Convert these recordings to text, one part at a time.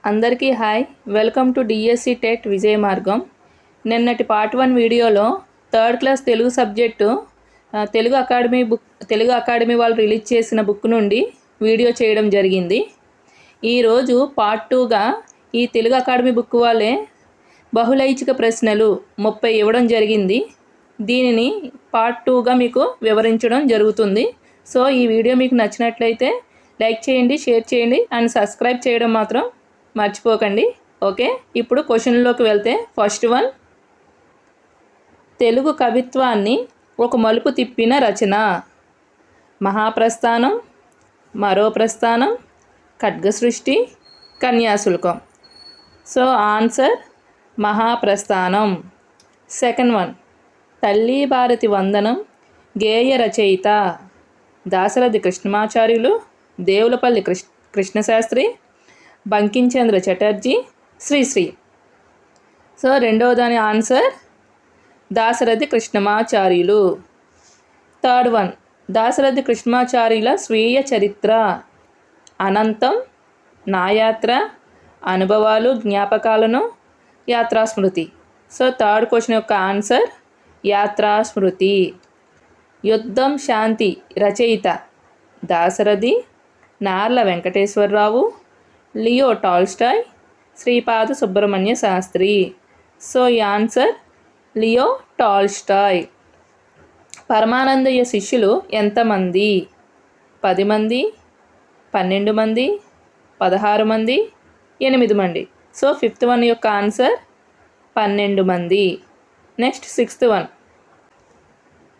అందరికీ hi, welcome to DSC TET Vijaya Margam. నిన్నటి part 1 వీడియోలో third class Telugu subject Telugu academy వాళ్ళు రిలీజ్ చేసిన బుక్ నుండి వీడియో చేయడం జరిగింది. ఈరోజు పార్ట్ 2గా ఈ తెలుగు అకాడమీ బుక్ వాళ్ళే బహుళైచ్ఛిక ప్రశ్నలు 30 ఇవ్వడం జరిగింది. దీనిని పార్ట్ 2గా మీకు వివరించడం జరుగుతుంది. సో ఈ వీడియో మీకు నచ్చినట్లయితే లైక్ చేయండి, షేర్ చేయండి అండ్ సబ్స్క్రైబ్ చేయడం మాత్రం మర్చిపోకండి. ఓకే, ఇప్పుడు క్వశ్చన్లోకి వెళ్తే ఫస్ట్ వన్, తెలుగు కవిత్వాన్ని ఒక మలుపు తిప్పిన రచన. Mahaprasthanam, Maro Prasthanam, Khadgasrushti, Kanyasulkam. So answer Mahaprasthanam. Second one, Talli Bharati Vandanam గేయ రచయిత. దాశరథి కృష్ణమాచార్యులు, దేవులపల్లి కృష్ణశాస్త్రి, బంకించంద్ర చటర్జీ, శ్రీశ్రీ. సో రెండవ దాని answer Dasarathi Krishnamacharyulu. Third one, Dasarathi కృష్ణమాచార్యుల స్వీయ చరిత్ర. అనంతం, నాయాత్ర, అనుభవాలు జ్ఞాపకాలను, యాత్రాస్మృతి. సో థర్డ్ క్వశ్చన్ యొక్క ఆన్సర్ యాత్రాస్మృతి. యుద్ధం శాంతి రచయిత Dasarathi, Narla Venkateswararao, Leo Tolstoy, Sripada Subrahmanya Sastri. So ఈ ఆన్సర్ లియో టాల్స్టాయ్. పరమానందయ్య శిష్యులు ఎంతమంది? 10 మంది, 12 మంది, 16 మంది, 8 మంది. సో ఫిఫ్త్ వన్ యొక్క ఆన్సర్ 12 మంది. నెక్స్ట్ సిక్స్త్ వన్,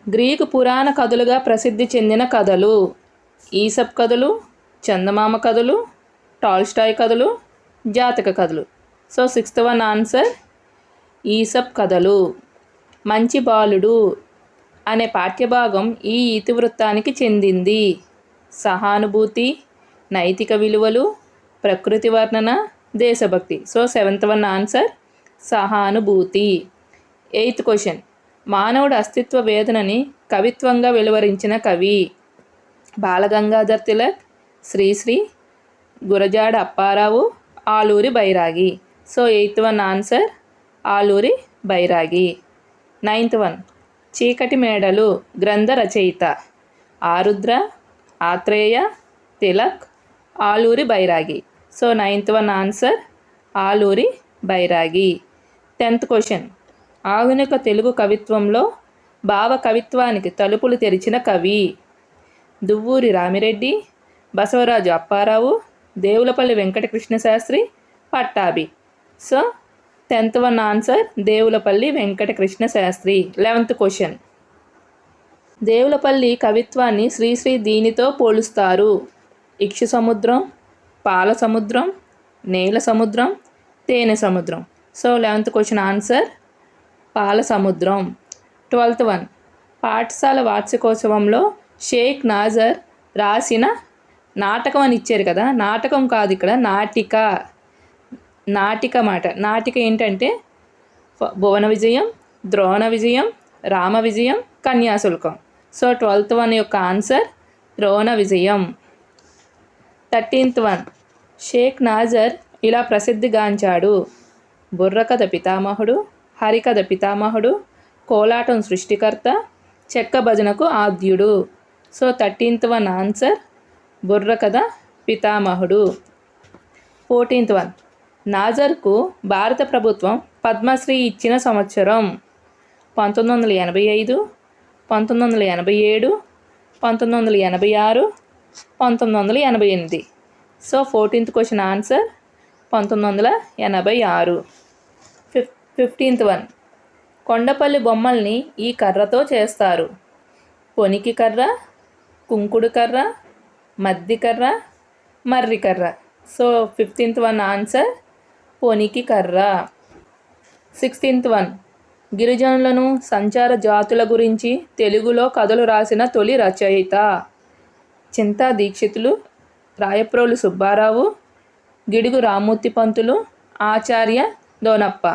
గ్రీకు పురాణ కథలుగా ప్రసిద్ధి చెందిన కథలు. ఈసప్ కథలు, చందమామ కథలు, టాల్స్టాయ్ కథలు, జాతక కథలు. So sixth one answer Aesop కథలు. మంచి బాలుడు అనే పాఠ్యభాగం ఈ ఇతివృత్తానికి చెందింది. సహానుభూతి, నైతిక విలువలు, ప్రకృతి వర్ణన, దేశభక్తి. సో సెవెంత్ వన్ ఆన్సర్ సహానుభూతి. ఎయిత్ క్వశ్చన్, మానవుడు అస్తిత్వ వేదనని కవిత్వంగా వెలువరించిన కవి. Balgangadhar Tilak, Sri Sri, Gurajada Apparao, Aluri Bairagi. So eighth one answer Aluri Bairagi. Ninth one, చీకటి మేడలు గ్రంథ రచయిత. ఆరుద్ర, Athreya, Tilak, Aluri Bairagi. So ninth one answer Aluri బైరాగి. 10th క్వశ్చన్, ఆధునిక తెలుగు కవిత్వంలో భావ కవిత్వానికి తలుపులు తెరిచిన కవి. Duvvuri Ramireddy, Basavaraju Apparao, Devulapalli Venkatakrishnasastri, Pattabhi. So 10th one answer Devulapalli Venkatakrishnasastri. 11th question, Devulapalli కవిత్వాన్ని శ్రీశ్రీ దీనితో పోలుస్తారు. ఇక్షు సముద్రం, పాల సముద్రం, నేల సముద్రం, తేనె సముద్రం. సో 11th క్వశ్చన్ ఆన్సర్ పాల సముద్రం. 12th వన్, పాఠశాల వార్షికోత్సవంలో షేక్ నాజర్ రాసిన నాటకం అని ఇచ్చారు కదా, నాటకం కాదు ఇక్కడ నాటిక మాట. నాటిక ఏంటంటే భువన విజయం, ద్రోణ విజయం, రామ విజయం, కన్యాశుల్కం. సో 12th వన్ యొక్క ఆన్సర్ ద్రోణ విజయం. 13th వన్, షేక్ నాజర్ ఇలా ప్రసిద్ధిగాంచాడు. బుర్రకథ పితామహుడు, హరికథ పితామహుడు, కోలాటం సృష్టికర్త, చెక్క భజనకు ఆద్యుడు. సో 13th వన్ ఆన్సర్ బుర్రకథ పితామహుడు. 14th వన్, నాజర్కు భారత ప్రభుత్వం పద్మశ్రీ ఇచ్చిన సంవత్సరం. 1985, 1987, 1986, 1988. So 14th question answer 1986. 15th one, Kondapalli బొమ్మల్ని ఈ కర్రతో చేస్తారు. పొనికి కర్ర, కుంకుడు కర్ర, మద్ది కర్ర, మర్రి కర్ర. సో 15th వన్ ఆన్సర్ పొనికి కర్ర. 16th వన్, గిరిజనులను సంచార జాతుల గురించి తెలుగులో కథలు రాసిన తొలి రచయిత. Chinta Dikshitulu, Rayaprolu Subbarao, Gidugu Rammurthy Pantulu, Acharya Donappa.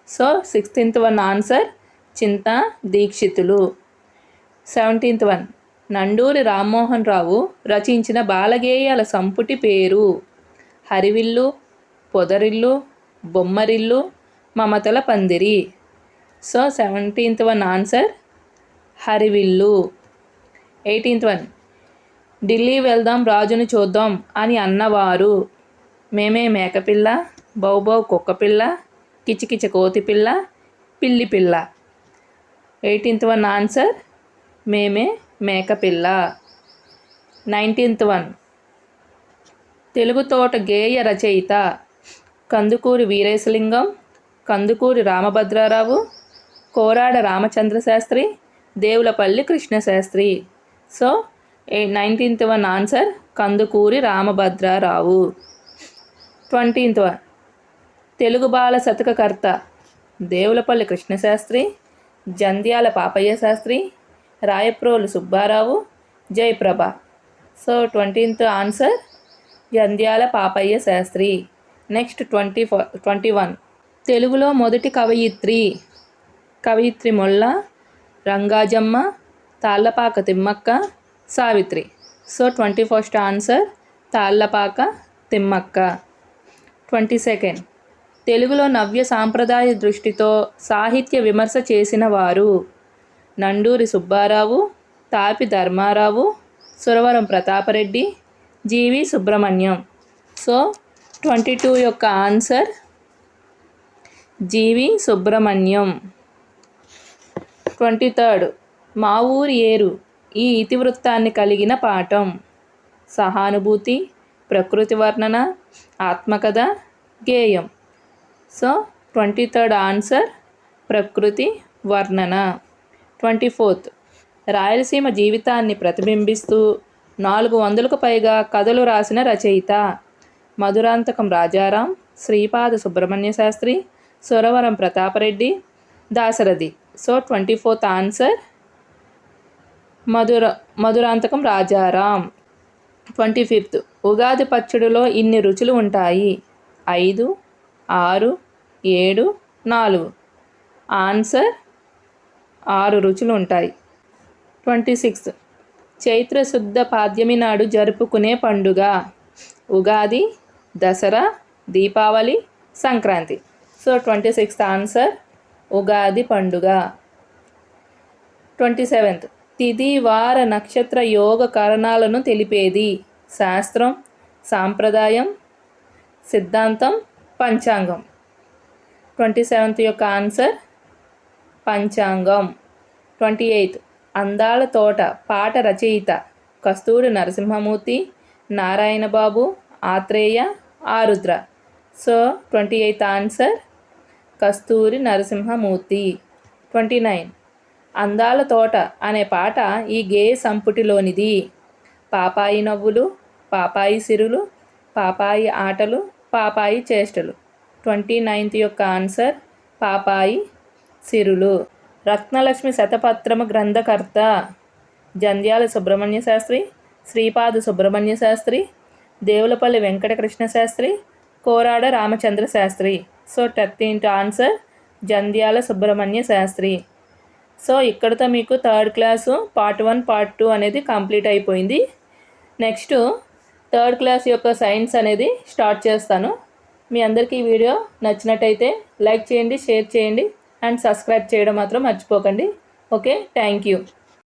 So 16th one answer Chinta Dikshitulu. 17th one, Nanduri Rammohan Rao రచించిన బాలగేయాల సంపుటి పేరు. హరివిల్లు, పొదరిల్లు, బొమ్మరిల్లు, మమతల పందిరి. సో 17th వన్ ఆన్సర్ హరివిల్లు. 18th వన్ ఢిల్లీ వెళ్దాం రాజును చూద్దాం అని అన్నవారు. మేమే మేకపిల్ల, బౌబౌ కుక్కపిల్ల, కిచకిచ కోతిపిల్ల, పిల్లిపిల్ల. 18th వన్ ఆన్సర్ మేమే మేకపిల్ల. 19th వన్ తెలుగు తోట గేయ రచయిత Kandukuri Veeresalingam, Kandukuri Ramabhadrarao, Korada Ramachandrasastri, Devulapalli Krishnasastri. So 19th one answer Kandukuri Ramabhadrarao. 20th one Telugu బాల శతకకర్త Devulapalli Krishnasastri, Jandhyala Papayya Sastri, Rayaprolu Subbarao, Jayaprabha. So 20th answer Jandhyala Papayya Sastri. Next 21 తెలుగులో మొదటి కవయిత్రి Molla, Rangajamma, Tallapaka Timmakka, Savitri. So 21st answer Tallapaka Timmakka. 22 తెలుగులో నవ్య సాంప్రదాయ దృష్టితో సాహిత్య విమర్శ చేసిన వారు. నండూరి సుబ్బారావు, తాపి ధర్మారావు, సురవరం ప్రతాపరెడ్డి, జీవి సుబ్రహ్మణ్యం. సో 22 యొక్క ఆన్సర్ జీవి సుబ్రహ్మణ్యం. 23 మా ఊరి ఏరు ఈ ఇతివృత్తాన్ని కలిగిన పాఠం. సహానుభూతి, ప్రకృతి వర్ణన, ఆత్మకథ, గేయం. సో 23rd ఆన్సర్ ప్రకృతి వర్ణన. 24th రాయలసీమ జీవితాన్ని ప్రతిబింబిస్తూ 400కు పైగా కథలు రాసిన రచయిత. Madhurantakam Rajaram, Sripada Subrahmanya Sastri, Suravaram Pratapareddy, Dasarathi. So 24th answer Madhurantakam Rajaram. 25th Ugadi పచ్చడిలో ఇన్ని రుచులు ఉంటాయి. 5, 6, 7, 4. ఆన్సర్ 6 రుచులు ఉంటాయి. 26th చైత్రశుద్ధ పాడ్యమి నాడు జరుపుకునే పండుగ. Ugadi, Dasara, Deepavali, Sankranti. So 26th answer Ugadi పండుగ. 27th తిథి వార నక్షత్ర యోగ కారణాలను తెలిపేది. శాస్త్రం, సాంప్రదాయం, సిద్ధాంతం, పంచాంగం. 27th యొక్క ఆన్సర్ పంచాంగం. 28th అందాల తోట పాట రచయిత కస్తూరి నరసింహమూర్తి, నారాయణబాబు, ఆత్రేయ, ఆరుద్ర. సో 28th ఆన్సర్ కస్తూరి నరసింహమూర్తి. 29 అందాల తోట అనే పాట ఈ గేయ సంపుటిలోనిది. పాపాయి నవ్వులు, పాపాయి సిరులు, పాపాయి ఆటలు, పాపాయి చేష్టలు. 29th యొక్క ఆన్సర్ పాపాయి సిరులు. రత్నలక్ష్మి శతపత్రమ గ్రంథకర్త Jandhyala Subrahmanya Sastri, Sripada Subrahmanya Sastri, Devulapalli Venkatakrishna Sastri, Korada Ramachandra Sastri. So 13th answer Jandhyala Subrahmanya Sastri. So ఇక్కడితో మీకు 3rd క్లాసు పార్ట్ 1 పార్ట్ 2 అనేది కంప్లీట్ అయిపోయింది. నెక్స్ట్ 3rd క్లాస్ యొక్క సైన్స్ అనేది స్టార్ట్ చేస్తాను. మీ అందరికీ ఈ వీడియో నచ్చినట్టయితే లైక్ చేయండి, షేర్ చేయండి అండ్ సబ్స్క్రైబ్ చేయడం మాత్రం మర్చిపోకండి. Okay, thank you.